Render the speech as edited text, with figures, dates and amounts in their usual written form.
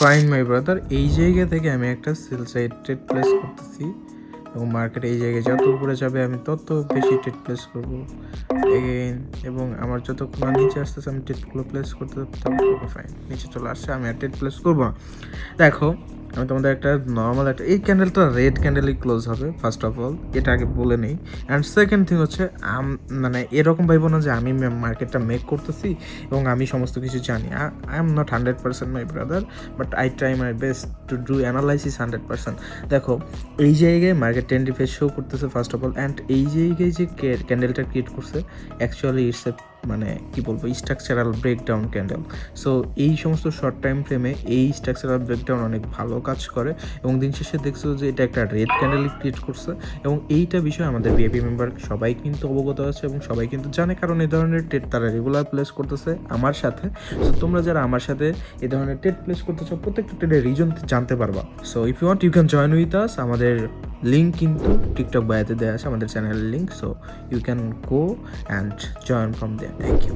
Fine my brother, এই জায়গা থেকে আমি একটা সেল সাইড ট্রেড প্লেস করতেছি এবং মার্কেট এই জায়গায় যত উপরে যাবে আমি তত বেশি ট্রেড প্লেস করব এগেইন, এবং আমার যতক্ষণ নিচে আসতেছে আমি ট্রেডগুলো প্লেস করতে থাকবো। ওকে ফাইন, নিচে চলে আসছে, আমি আর ট্রেড প্লেস করবো না। দেখো আমি তোমাদের একটা নর্মাল একটা, এই ক্যান্ডেলটা রেড ক্যান্ডেলই ক্লোজ হবে ফার্স্ট অফ অল, এটা আগে বলে নেই। অ্যান্ড সেকেন্ড থিং হচ্ছে মানে এরকম ভাইবো না যে আমি মার্কেটটা মেক করতেছি এবং আমি সমস্ত কিছু জানি। I am not 100% my brother, but I try my best to do analysis 100%। দেখো এই জায়গায় মার্কেট ট্রেন্ডি ফেস শো করতেছে ফার্স্ট অফ অল, অ্যান্ড এই জায়গায় যে ক্যান্ডেলটা ক্রিয়েট করছে অ্যাকচুয়ালি ইটস এ মানে কী বলবো স্ট্রাকচারাল ব্রেকডাউন ক্যান্ডেল। সো এই সমস্ত শর্ট টাইম ফ্রেমে এই স্ট্রাকচারাল ব্রেকডাউন অনেক ভালো কাজ করে, এবং দিন শেষে দেখছো যে এটা একটা রেড ক্যান্ডেলই ক্রিয়েট করছে, এবং এইটা বিষয়ে আমাদের ভিআইপি মেম্বার সবাই কিন্তু অবগত আছে এবং সবাই কিন্তু জানে, কারণ এই ধরনের ট্রেড তারা রেগুলার প্লেস করতেছে আমার সাথে। সো তোমরা যারা আমার সাথে এই ধরনের ট্রেড প্লেস করতে চাও প্রত্যেকটা ট্রেডের রিজন জানতে পারবা। So if you want you can join with us. আমাদের লিঙ্ক কিন্তু টিকটক বায়োতে দেওয়া আছে, আমাদের চ্যানেলের link. So you can go and join from there. Thank you.